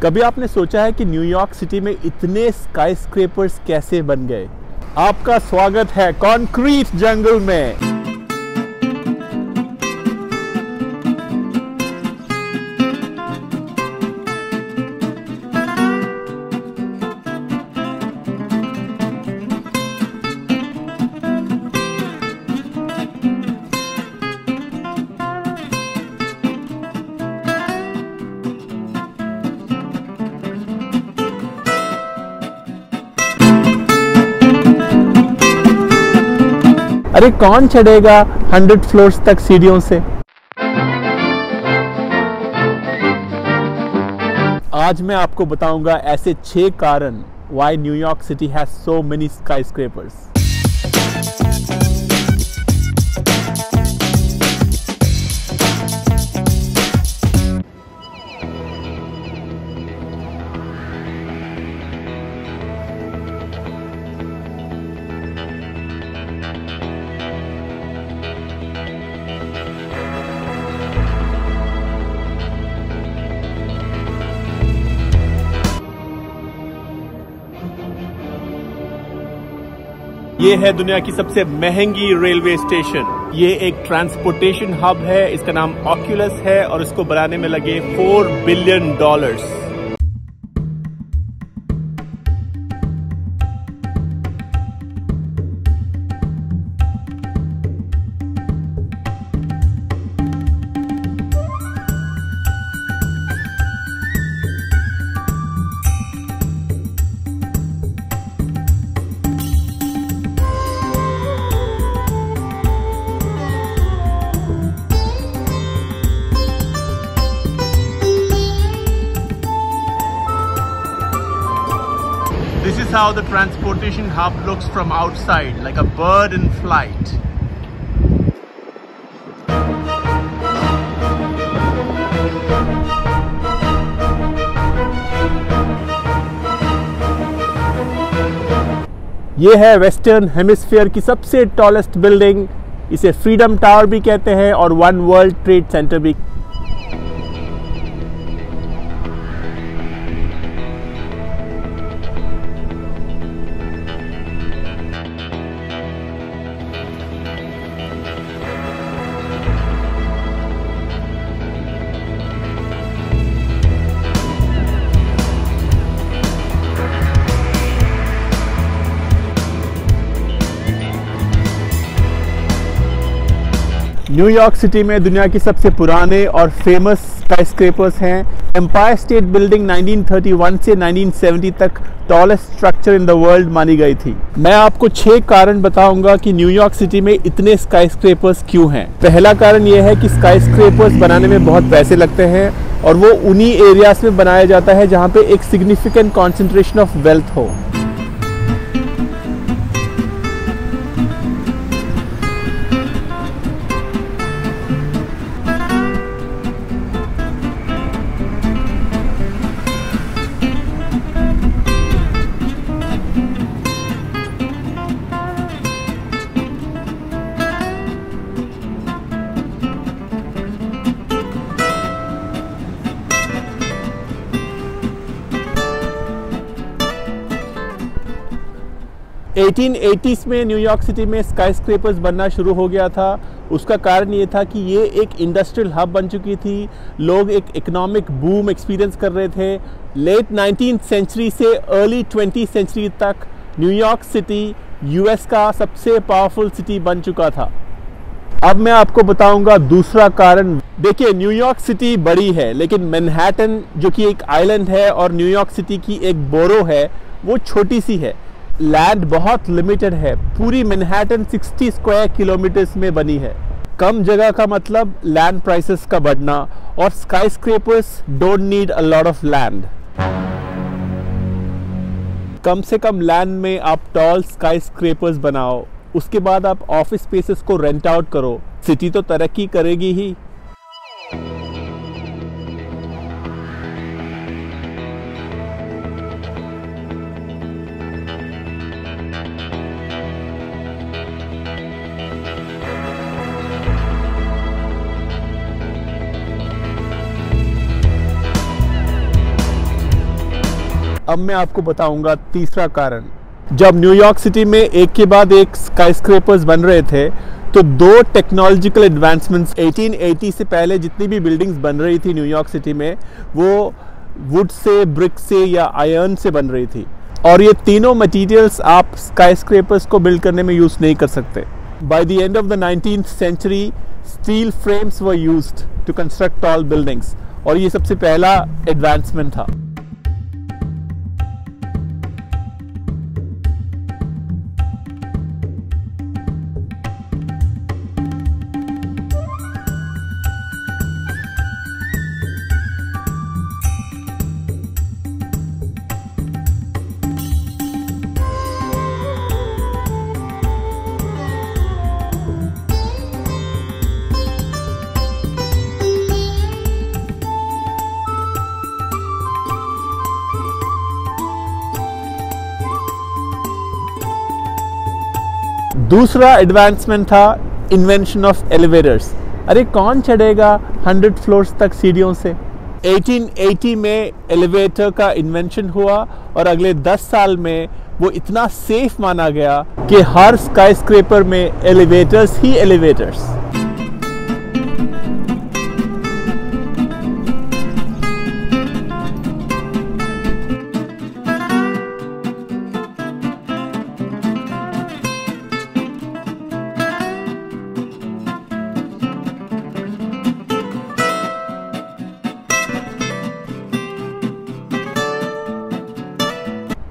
कभी आपने सोचा है कि न्यूयॉर्क सिटी में इतने स्काईस्क्रेपर्स कैसे बन गए? आपका स्वागत है कंक्रीट जंगल में। अरे कौन चढ़ेगा 100 फ्लोर्स तक सीढ़ियों से? आज मैं आपको बताऊंगा ऐसे 6 कारण why New York city has so many skyscrapers. ये है दुनिया की सबसे महंगी रेलवे स्टेशन। ये एक ट्रांसपोर्टेशन हब है। इसका नाम ऑक्यूलस है और इसको बनाने में लगे $4 billion. This is how the transportation hub looks from outside, like a bird in flight. ये है वेस्टर्न हेमिस्फीयर की सबसे टॉलेस्ट बिल्डिंग। इसे फ्रीडम टावर भी कहते हैं और वन वर्ल्ड ट्रेड सेंटर भी। न्यूयॉर्क सिटी में दुनिया की सबसे पुराने और फेमस स्काईस्क्रेपर्स हैं। एम्पायर स्टेट बिल्डिंग 1931 से 1970 तक tallest structure in the world मानी गई थी। मैं आपको 6 कारण बताऊंगा कि न्यूयॉर्क सिटी में इतने स्काईस्क्रेपर्स क्यों हैं। पहला कारण यह है कि स्काईस्क्रेपर्स बनाने में बहुत पैसे लगते हैं और वो उन्हीं एरियाज में बनाया जाता है जहाँ पे एक सिग्निफिकेंट कॉन्सेंट्रेशन ऑफ वेल्थ हो। एटीन 1880s में न्यूयॉर्क सिटी में स्काईस्क्रेपर्स बनना शुरू हो गया था। उसका कारण ये था कि ये एक इंडस्ट्रियल हब बन चुकी थी। लोग एक इकोनॉमिक बूम एक्सपीरियंस कर रहे थे। लेट 19th सेंचुरी से अर्ली 20th सेंचुरी तक न्यूयॉर्क सिटी यूएस का सबसे पावरफुल सिटी बन चुका था। अब मैं आपको बताऊंगा दूसरा कारण। देखिए, न्यूयॉर्क सिटी बड़ी है लेकिन मैनहट्टन जो कि एक आइलैंड है और न्यूयॉर्क सिटी की एक बोरो है, वो छोटी सी है। लैंड बहुत लिमिटेड है। पूरी मैनहट्टन 60 स्क्वायर किलोमीटर्स में बनी है। कम जगह का मतलब लैंड प्राइसेस का बढ़ना, और skyscrapers don't need a lot of land. कम से कम लैंड में आप टॉल स्काईस्क्रेपर्स बनाओ, उसके बाद आप ऑफिस स्पेसेस को रेंट आउट करो। सिटी तो तरक्की करेगी ही। अब मैं आपको बताऊंगा तीसरा कारण। जब न्यूयॉर्क सिटी में एक के बाद एक स्काईस्क्रेपर्स बन रहे थे तो दो टेक्नोलॉजिकल एडवांसमेंट्स 1880 से पहले जितनी भी बिल्डिंग्स बन रही थी न्यूयॉर्क सिटी में वो वुड से, ब्रिक से या आयरन से बन रही थी, और ये तीनों मटेरियल्स आप स्काईस्क्रेपर्स को बिल्ड करने में यूज़ नहीं कर सकते। By the end of the 19th century steel frames were used to construct tall buildings, और ये सबसे पहला एडवांसमेंट था। दूसरा एडवांसमेंट था इन्वेंशन ऑफ एलिवेटर्स। अरे कौन चढ़ेगा 100 फ्लोर्स तक सीढ़ियों से। 1880 में एलिवेटर का इन्वेंशन हुआ और अगले 10 साल में वो इतना सेफ माना गया कि हर स्काईस्क्रेपर में एलिवेटर्स ही एलिवेटर्स।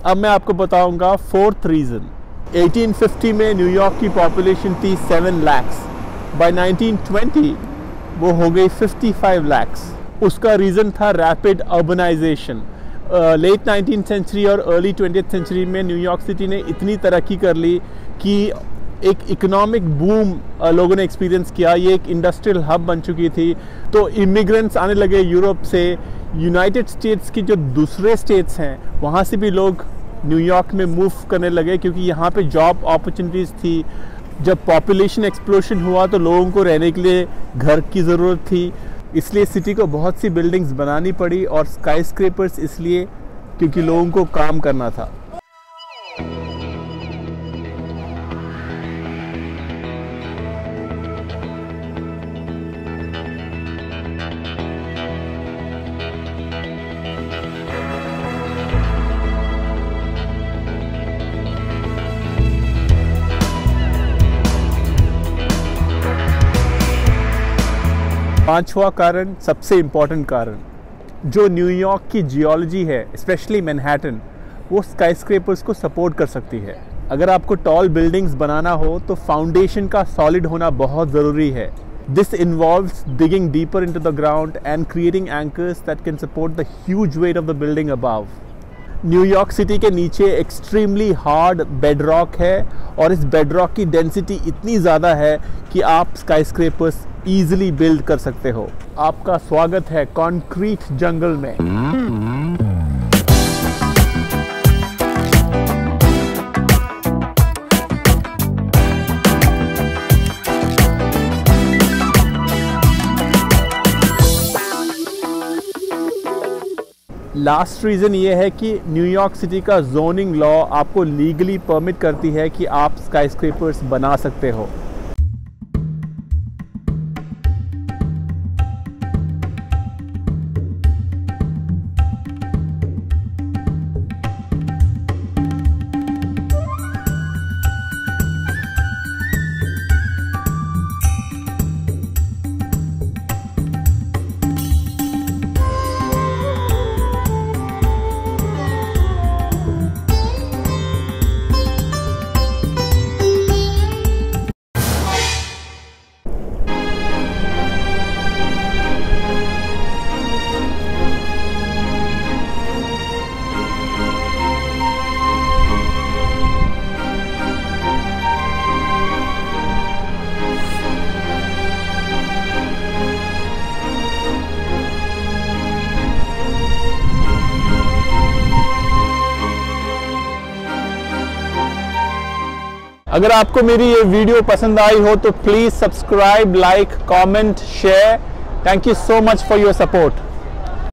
अब मैं आपको बताऊंगा फोर्थ रीज़न। 1850 में न्यूयॉर्क की पॉपुलेशन थी 7 lakhs, बाय 1920 वो हो गई 55 lakhs। उसका रीज़न था rapid urbanisation. Late 19th century और अर्ली 20th century में न्यूयॉर्क सिटी ने इतनी तरक्की कर ली कि एक इकोनॉमिक बूम लोगों ने एक्सपीरियंस किया। ये एक इंडस्ट्रियल हब बन चुकी थी, तो इमिग्रेंट्स आने लगे यूरोप से। यूनाइटेड स्टेट्स की जो दूसरे स्टेट्स हैं वहाँ से भी लोग न्यूयॉर्क में मूव करने लगे क्योंकि यहाँ पे जॉब अपॉर्चुनिटीज़ थी। जब पॉपुलेशन एक्सप्लोशन हुआ तो लोगों को रहने के लिए घर की ज़रूरत थी, इसलिए सिटी को बहुत सी बिल्डिंग्स बनानी पड़ी, और स्काईस्क्रेपर्स इसलिए क्योंकि लोगों को काम करना था। पांचवा कारण, सबसे इम्पॉर्टेंट कारण, जो न्यूयॉर्क की जियोलॉजी है, स्पेशली मैनहट्टन, वो स्काईस्क्रेपर्स को सपोर्ट कर सकती है। अगर आपको टॉल बिल्डिंग्स बनाना हो तो फाउंडेशन का सॉलिड होना बहुत ज़रूरी है। This involves digging deeper into the ground and creating anchors that can support the huge weight of the building above. New York city के नीचे एक्सट्रीमली हार्ड बेडरॉक है, और इस बेडरॉक की डेंसिटी इतनी ज़्यादा है कि आप स्काईस्क्रेपर्स ईजिली बिल्ड कर सकते हो। आपका स्वागत है कंक्रीट जंगल में। लास्ट रीज़न ये है कि न्यूयॉर्क सिटी का जोनिंग लॉ आपको लीगली परमिट करती है कि आप स्काईस्क्रेपर्स बना सकते हो। अगर आपको मेरी ये वीडियो पसंद आई हो तो please subscribe, like, comment, share. Thank you so much for your support.